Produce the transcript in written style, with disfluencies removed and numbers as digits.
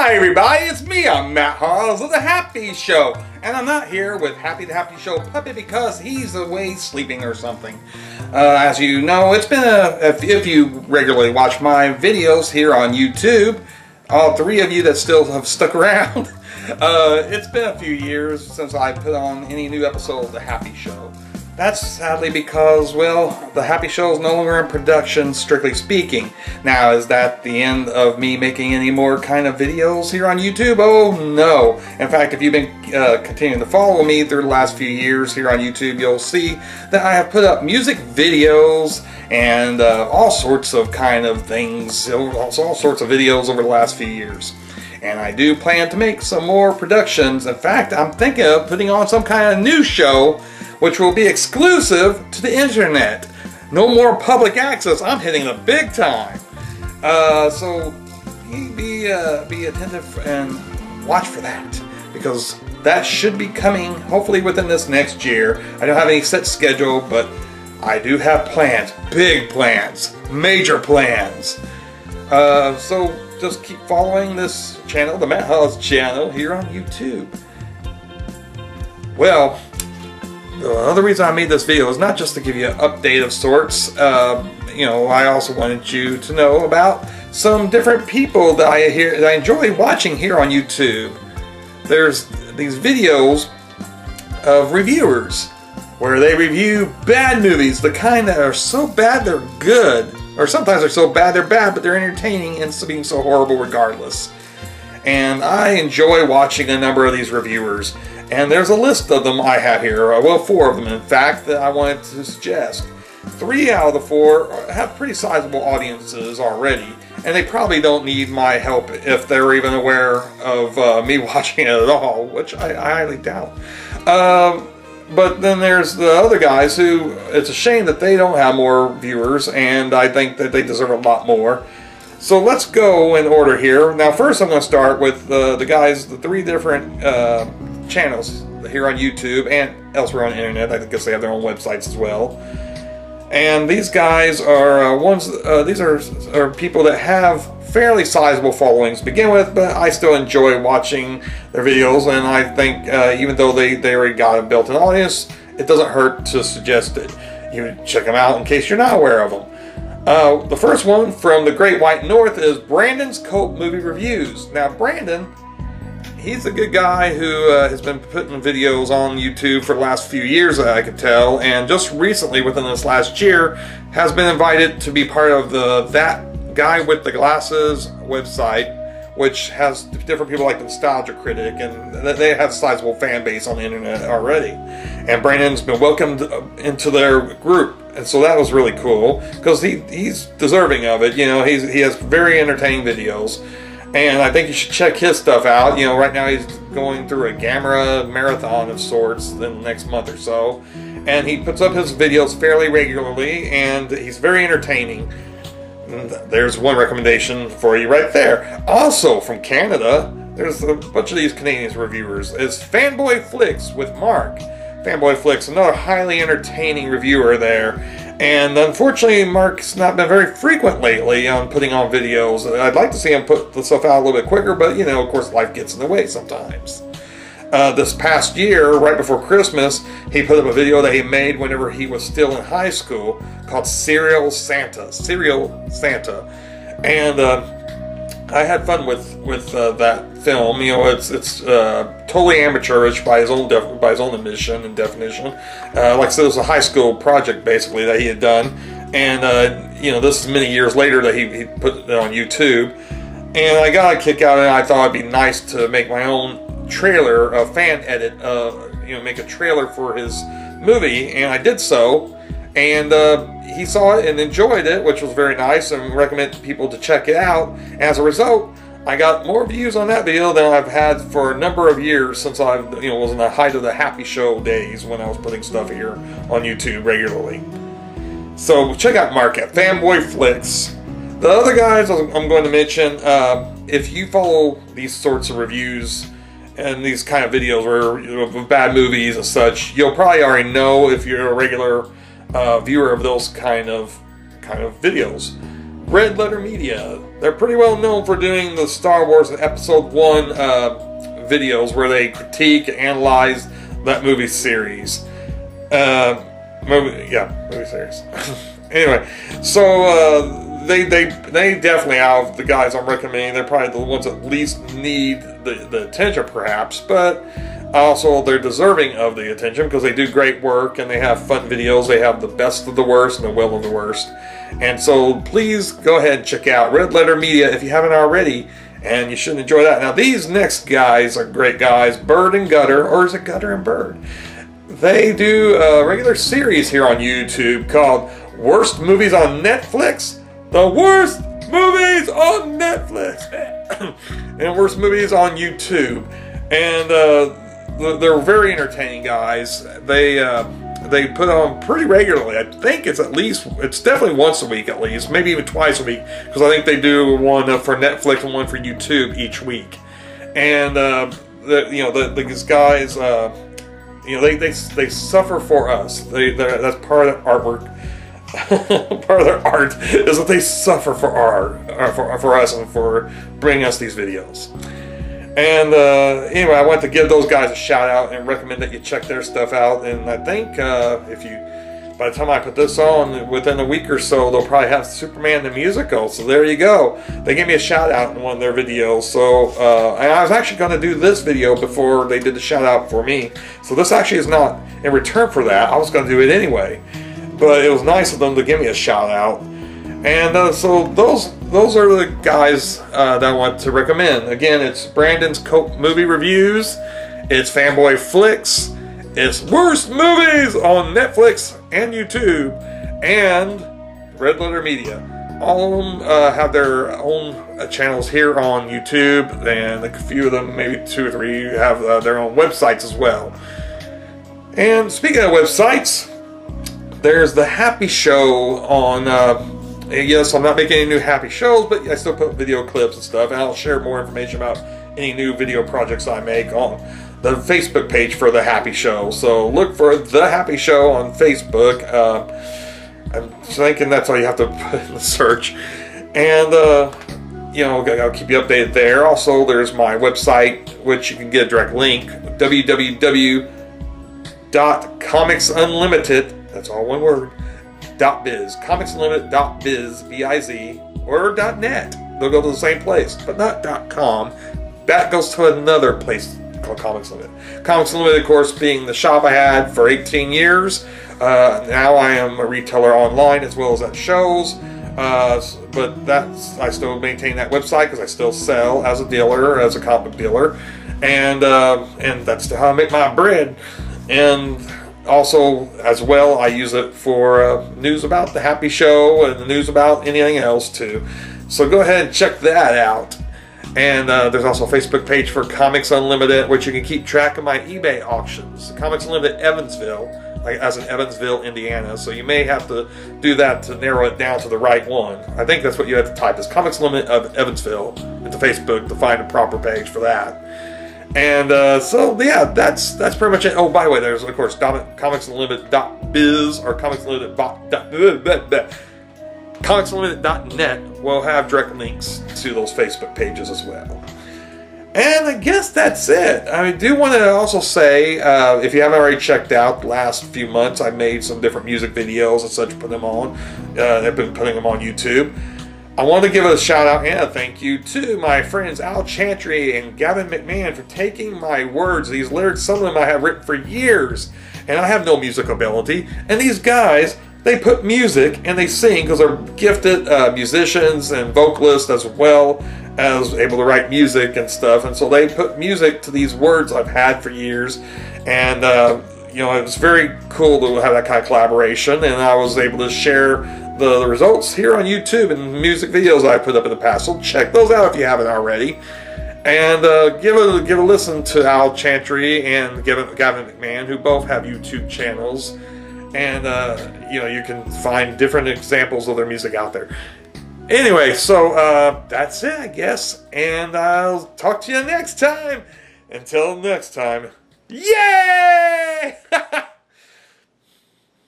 Hi everybody, it's me, I'm Matt Hawes of The Happy Show. And I'm not here with Happy the Happy Show Puppy because he's away sleeping or something. As you know, it's been if you regularly watch my videos here on YouTube, all three of you that still have stuck around, it's been a few years since I put on any new episode of The Happy Show. That's sadly because, well, The Happy Show is no longer in production, strictly speaking. Now, is that the end of me making any more kind of videos here on YouTube? Oh, no. In fact, if you've been continuing to follow me through the last few years here on YouTube, you'll see that I have put up music videos and all sorts of kind of things, all sorts of videos over the last few years. And I do plan to make some more productions. In fact, I'm thinking of putting on some kind of new show which will be exclusive to the internet. No more public access. I'm hitting the big time. So be attentive and watch for that, because that should be coming hopefully within this next year. I don't have any set schedule, but I do have plans, big plans, major plans. So just keep following this channel, the Matt Hawes channel here on YouTube. Well, the other reason I made this video is not just to give you an update of sorts. You know, I also wanted you to know about some different people that I enjoy watching here on YouTube. There's these videos of reviewers where they review bad movies, the kind that are so bad they're good, or sometimes they're so bad they're bad, but they're entertaining and being so horrible regardless. And I enjoy watching a number of these reviewers. And there's a list of them I have here, well, 4 of them in fact, that I wanted to suggest. 3 out of the 4 have pretty sizable audiences already, and they probably don't need my help if they're even aware of me watching it at all, which I highly doubt. But then there's the other guys who, it's a shame that they don't have more viewers, and I think that they deserve a lot more. So let's go in order here. Now first I'm going to start with the guys, the 3 different channels here on YouTube and elsewhere on the internet. I guess they have their own websites as well. And these guys are these are people that have fairly sizable followings to begin with, but I still enjoy watching their videos, and I think even though they already got a built-in audience, it doesn't hurt to suggest it. You check them out in case you're not aware of them. The first one from the Great White North is Brandon's Cult Movie Reviews. Now Brandon, he's a good guy who has been putting videos on YouTube for the last few years, I could tell, and just recently, within this last year, has been invited to be part of the That Guy with the Glasses website, which has different people like the Nostalgia Critic, and they have a sizable fan base on the internet already. And Brandon's been welcomed into their group, and so that was really cool, because he's deserving of it. You know, he has very entertaining videos. And I think you should check his stuff out. You know, right now he's going through a Gamera marathon of sorts in the next month or so. And he puts up his videos fairly regularly, and he's very entertaining. And there's one recommendation for you right there. Also from Canada, there's a bunch of these Canadian reviewers. It's Fanboyflicks with Mark. Fanboyflicks, another highly entertaining reviewer there. And unfortunately, Mark's not been very frequent lately on putting on videos. I'd like to see him put the stuff out a little bit quicker, but you know, of course, life gets in the way sometimes. This past year, right before Christmas, he put up a video that he made whenever he was still in high school called Serial Santa. And I had fun with that film. You know, it's totally amateurish by his own admission and definition. Like I said, it was a high school project basically that he had done, and you know, this is many years later that he put it on YouTube, and I got a kick out of it. I thought it'd be nice to make my own trailer, a fan edit, you know, make a trailer for his movie, and I did so. And he saw it and enjoyed it, which was very nice, and recommend people to check it out. As a result, I got more views on that video than I've had for a number of years since I was in the height of the Happy Show days when I was putting stuff here on YouTube regularly. So check out Mark at Fanboyflicks. The other guys I'm going to mention, if you follow these sorts of reviews and these kind of videos of bad movies and such, you'll probably already know if you're a regular viewer of those kind of videos. Red Letter Media. They're pretty well known for doing the Star Wars Episode 1 videos where they critique and analyze that movie series. Movie series. Anyway, so they definitely, out of the guys I'm recommending, they're probably the ones that least need the attention, perhaps, but also they're deserving of the attention because they do great work and they have fun videos. They have the best of the worst and the well of the worst. And so please go ahead and check out Red Letter Media if you haven't already, and you should enjoy that. Now these next guys are great guys, Bird and Gutter, or is it Gutter and Bird? They do a regular series here on YouTube called Worst Movies on Netflix. The worst movies on Netflix. And worst movies on YouTube. And they're very entertaining guys. They put on pretty regularly. I think it's definitely once a week at least, maybe even twice a week, because I think they do one for Netflix and one for YouTube each week. And these guys, they suffer for us. That's part of artwork. Part of their art is that they suffer for us and for bringing us these videos. And anyway, I want to give those guys a shout out and recommend that you check their stuff out. And I think by the time I put this on, within a week or so, they'll probably have Superman the musical. So there you go. They gave me a shout out in one of their videos. So and I was actually going to do this video before they did the shout out for me. So this actually is not in return for that. I was going to do it anyway. But it was nice of them to give me a shout out. And so those are the guys that I want to recommend. Again, it's Brandon's Cope Movie Reviews, it's Fanboyflicks, it's Worst Movies on Netflix and YouTube, and Red Letter Media. All of them have their own channels here on YouTube, and a few of them, maybe 2 or 3, have their own websites as well. And speaking of websites, there's the Happy Show on... yes, I'm not making any new Happy shows, but I still put video clips and stuff, and I'll share more information about any new video projects I make on the Facebook page for the Happy Show. So look for the Happy Show on Facebook. I'm thinking that's all you have to put in the search, and I'll keep you updated there. Also, there's my website, which you can get a direct link: www.comicsunlimited. That's all one word. .biz, comicsunlimited.biz, B-I-Z, or .net. They'll go to the same place, but not .com. That goes to another place called Comics Unlimited. Comics Unlimited, of course, being the shop I had for 18 years. Now I am a retailer online as well as at shows. But I still maintain that website because I still sell as a dealer, as a comic dealer, and that's how I make my bread. And also, as well, I use it for news about the Happy Show and the news about anything else too. So go ahead and check that out. And there's also a Facebook page for Comics Unlimited, which you can keep track of my eBay auctions. Comics Unlimited Evansville, like as in Evansville, Indiana. So you may have to do that to narrow it down to the right one. I think that's what you have to type, is Comics Unlimited of Evansville into Facebook to find a proper page for that. And so yeah, that's pretty much it. Oh, by the way, there's of course comicsunlimited.biz or comicsunlimited.net will have direct links to those Facebook pages as well. And I guess that's it. I do want to also say, if you haven't already checked out the last few months, I made some different music videos and such, put them on. I've been putting them on YouTube. I want to give a shout out and a thank you to my friends Al Chantry and Gavin McMahon for taking my words, these lyrics, some of them I have written for years, and I have no music ability, and these guys, they put music and they sing because they're gifted musicians and vocalists as well as able to write music and stuff, and so they put music to these words I've had for years, and it was very cool to have that kind of collaboration, and I was able to share the results here on YouTube and music videos I put up in the past. So check those out if you haven't already, and give a listen to Al Chantry and Gavin McMahon, who both have YouTube channels, and you can find different examples of their music out there. Anyway, so that's it, I guess, and I'll talk to you next time. Until next time, yay!